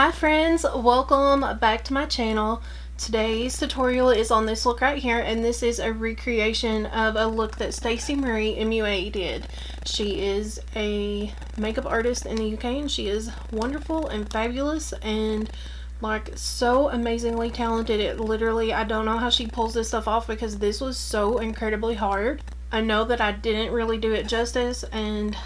Hi friends, welcome back to my channel. Today's tutorial is on this look right here, and this is a recreation of a look that Staceymariemua did. She is a makeup artist in the UK, and she is wonderful and fabulous and like so amazingly talented. It literally, I don't know how she pulls this stuff off because this was so incredibly hard. I know that I didn't really do it justice, and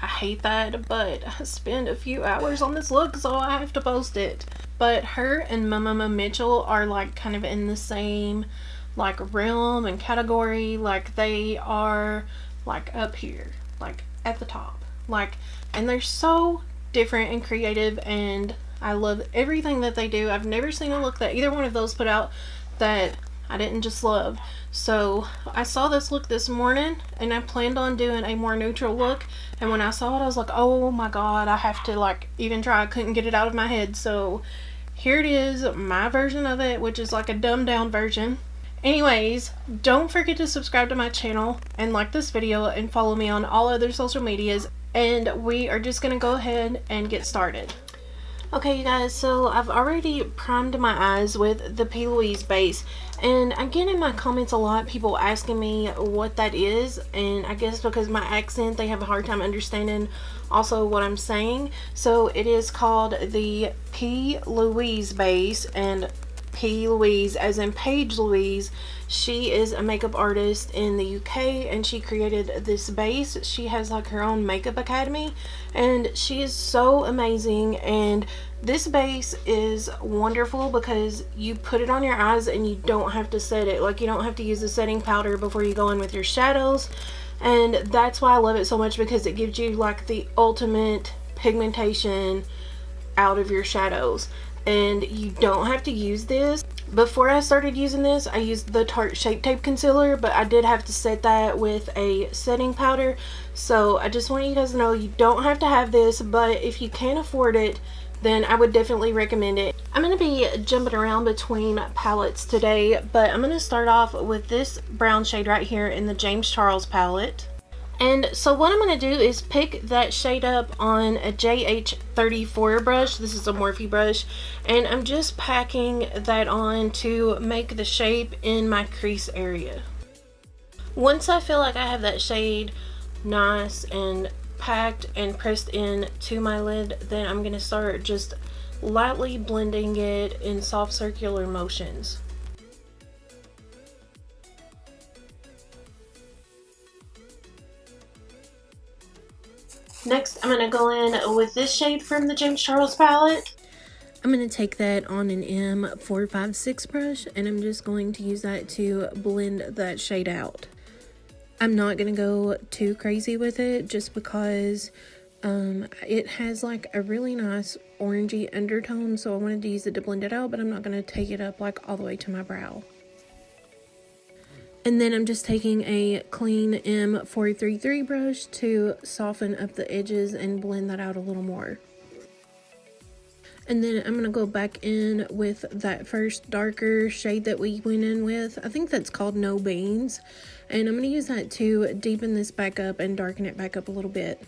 I hate that, but I spent a few hours on this look, so I have to post it. But her and Mama Mitchell are like kind of in the same like realm and category. Like they are like up here, like at the top, like, and they're so different and creative, and I love everything that they do. I've never seen a look that either one of those put out that I didn't just love. So I saw this look this morning and I planned on doing a more neutral look, and when I saw it I was like, oh my god, I have to like even try. I couldn't get it out of my head. So here it is, my version of it, which is like a dumbed down version. Anyways, don't forget to subscribe to my channel and like this video and follow me on all other social medias, and we are just gonna go ahead and get started. Okay you guys, so I've already primed my eyes with the Louise base, and I get in my comments a lot people asking me what that is, and I guess because my accent they have a hard time understanding also what I'm saying. So it is called the Louise base, and Louise as in Paige Louise. She is a makeup artist in the UK and she created this base. She has like her own makeup academy and she is so amazing, and this base is wonderful because you put it on your eyes and you don't have to set it. Like you don't have to use a setting powder before you go in with your shadows, and that's why I love it so much, because it gives you like the ultimate pigmentation out of your shadows. And you don't have to use this. Before I started using this, I used the Tarte Shape Tape Concealer, but I did have to set that with a setting powder. So I just want you guys to know you don't have to have this, but if you can't afford it, then I would definitely recommend it. I'm going to be jumping around between palettes today, but I'm going to start off with this brown shade right here in the James Charles palette. And so what I'm going to do is pick that shade up on a JH34 brush. This is a Morphe brush. And I'm just packing that on to make the shape in my crease area. Once I feel like I have that shade nice and packed and pressed in to my lid, then I'm going to start just lightly blending it in soft circular motions. Next, I'm going to go in with this shade from the James Charles palette. I'm going to take that on an M456 brush, and I'm just going to use that to blend that shade out. I'm not going to go too crazy with it just because it has like a really nice orangey undertone, so I wanted to use it to blend it out, but I'm not going to take it up like all the way to my brow. And then I'm just taking a clean M433 brush to soften up the edges and blend that out a little more. And then I'm going to go back in with that first darker shade that we went in with. I think that's called No Beans. And I'm going to use that to deepen this back up and darken it back up a little bit.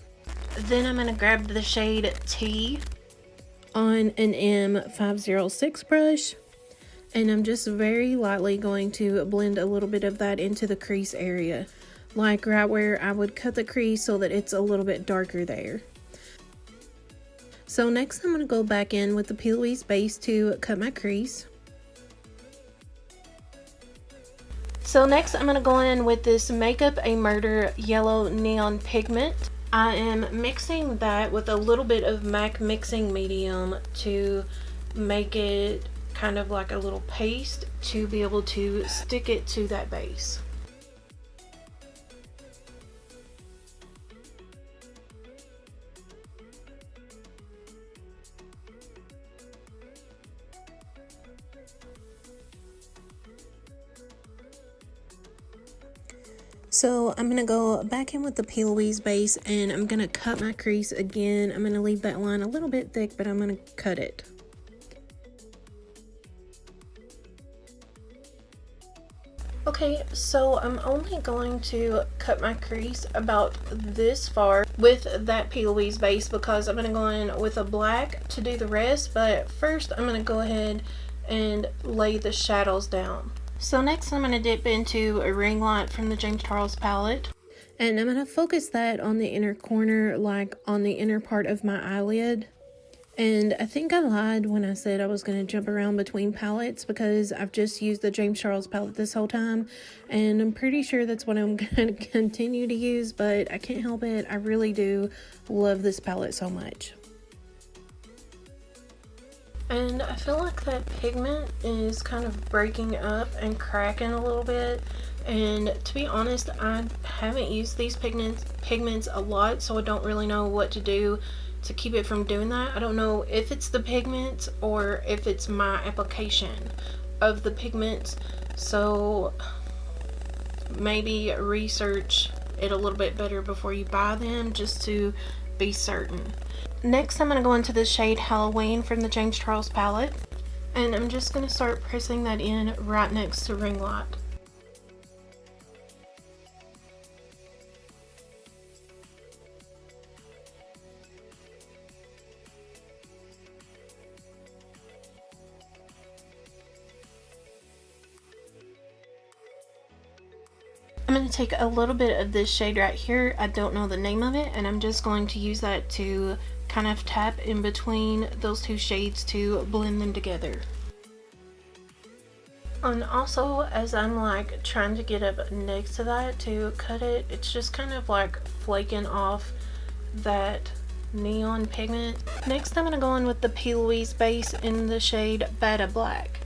Then I'm going to grab the shade T on an M506 brush. And I'm just very lightly going to blend a little bit of that into the crease area, like right where I would cut the crease so that it's a little bit darker there. So next I'm going to go back in with the Louise base to cut my crease. So next I'm going to go in with this Makeup a Murder Yellow Neon Pigment. I am mixing that with a little bit of MAC Mixing Medium to make it kind of like a little paste to be able to stick it to that base. So I'm going to go back in with the Louise base, and I'm going to cut my crease again. I'm going to leave that line a little bit thick, but I'm going to cut it. Okay, so I'm only going to cut my crease about this far with that P. Louise base because I'm going to go in with a black to do the rest, but first I'm going to go ahead and lay the shadows down. So next I'm going to dip into a ring light from the James Charles palette, and I'm going to focus that on the inner corner, like on the inner part of my eyelid. And I think I lied when I said I was going to jump around between palettes because I've just used the James Charles palette this whole time, and I'm pretty sure that's what I'm going to continue to use, but I can't help it. I really do love this palette so much. And I feel like that pigment is kind of breaking up and cracking a little bit. And to be honest, I haven't used these pigments a lot, so I don't really know what to do to keep it from doing that. I don't know if it's the pigments or if it's my application of the pigments, so maybe research it a little bit better before you buy them just to be certain. Next I'm going to go into the shade Halloween from the James Charles palette, and I'm just going to start pressing that in right next to ring light. I'm going to take a little bit of this shade right here. I don't know the name of it, and I'm just going to use that to kind of tap in between those two shades to blend them together. And also, as I'm like trying to get up next to that to cut it, it's just kind of like flaking off that neon pigment. Next I'm going to go in with the P. Louise base in the shade Bada Black.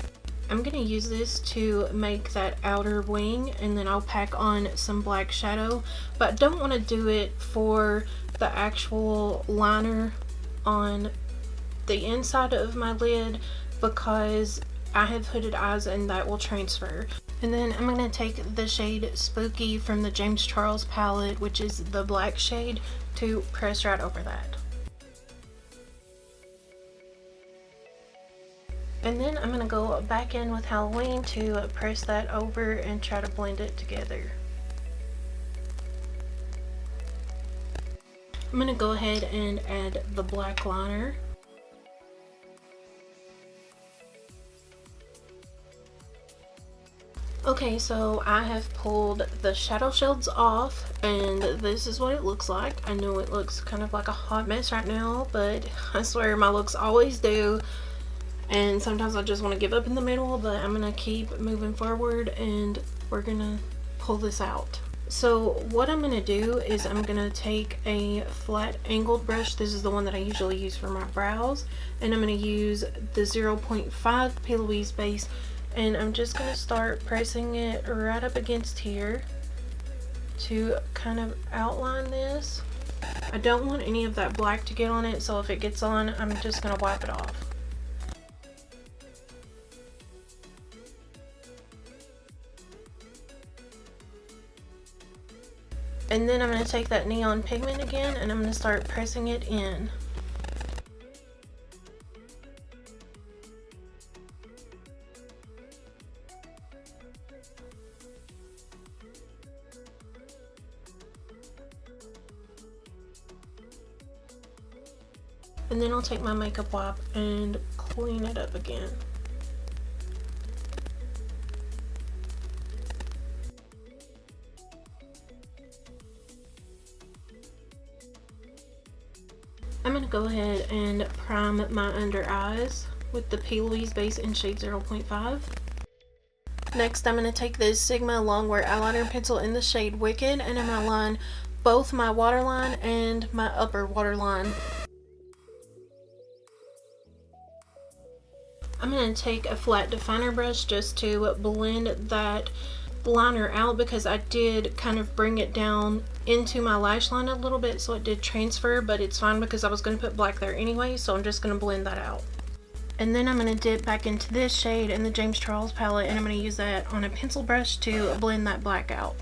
I'm going to use this to make that outer wing, and then I'll pack on some black shadow, but I don't want to do it for the actual liner on the inside of my lid because I have hooded eyes and that will transfer. And then I'm going to take the shade Smoky from the James Charles palette, which is the black shade, to press right over that. And then I'm going to go back in with Halloween to press that over and try to blend it together. I'm going to go ahead and add the black liner. Okay, so I have pulled the shadow shields off, and this is what it looks like. I know it looks kind of like a hot mess right now, but I swear my looks always do. And sometimes I just want to give up in the middle, but I'm going to keep moving forward and we're going to pull this out. So what I'm going to do is I'm going to take a flat angled brush. This is the one that I usually use for my brows. And I'm going to use the 0.5 P. Louise base. And I'm just going to start pressing it right up against here to kind of outline this. I don't want any of that black to get on it, so if it gets on, I'm just going to wipe it off. And then I'm going to take that neon pigment again and I'm going to start pressing it in. And then I'll take my makeup wipe and clean it up again. I'm going to go ahead and prime my under eyes with the P. Louise base in shade 0.5. Next, I'm going to take this Sigma Longwear eyeliner pencil in the shade Wicked, and I'm going to line both my waterline and my upper waterline. I'm going to take a flat definer brush just to blend that liner out because I did kind of bring it down into my lash line a little bit, so it did transfer, but it's fine because I was going to put black there anyway, so I'm just going to blend that out. And then I'm going to dip back into this shade in the James Charles palette, and I'm going to use that on a pencil brush to blend that black out.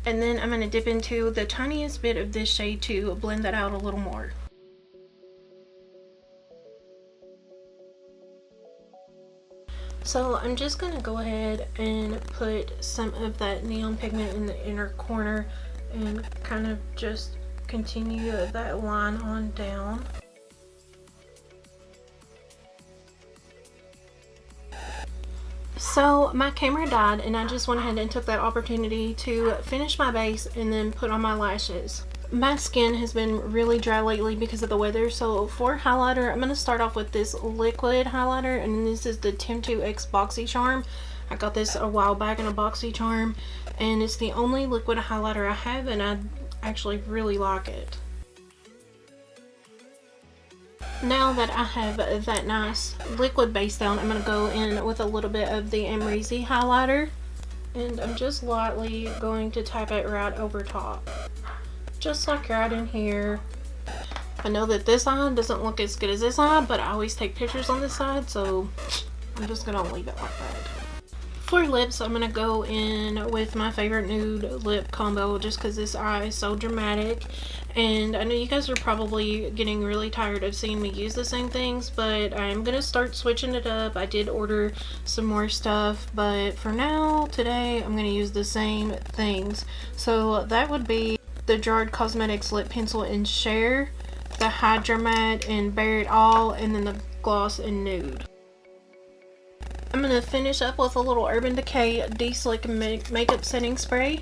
And then I'm going to dip into the tiniest bit of this shade to blend that out a little more. So I'm just going to go ahead and put some of that neon pigment in the inner corner and kind of just continue that line on down. So my camera died and I just went ahead and took that opportunity to finish my base and then put on my lashes. My skin has been really dry lately because of the weather, so for highlighter I'm going to start off with this liquid highlighter, and this is the Tim2X BoxyCharm. I got this a while back in a BoxyCharm, and it's the only liquid highlighter I have, and I actually really like it. Now that I have that nice liquid base down, I'm going to go in with a little bit of the Amrezy highlighter, and I'm just lightly going to tap it right over top. Just like right in here. I know that this eye doesn't look as good as this eye, but I always take pictures on this side, so I'm just going to leave it like that. For lips, I'm going to go in with my favorite nude lip combo just because this eye is so dramatic. And I know you guys are probably getting really tired of seeing me use the same things, but I'm going to start switching it up. I did order some more stuff, but for now, today, I'm going to use the same things. So that would be the Gerard Cosmetics lip pencil in Cher, the Hydra Matte in Bare It All, and then the gloss in Nude. I'm going to finish up with a little Urban Decay Deselect makeup setting spray.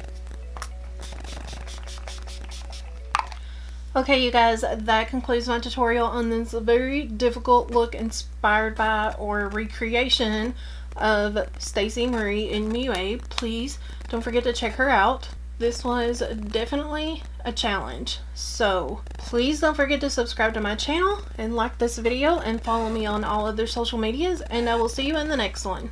Okay, you guys, that concludes my tutorial on this very difficult look inspired by or recreation of Staceymariemua. Please don't forget to check her out. This was definitely a challenge, so please don't forget to subscribe to my channel and like this video and follow me on all other social medias, and I will see you in the next one.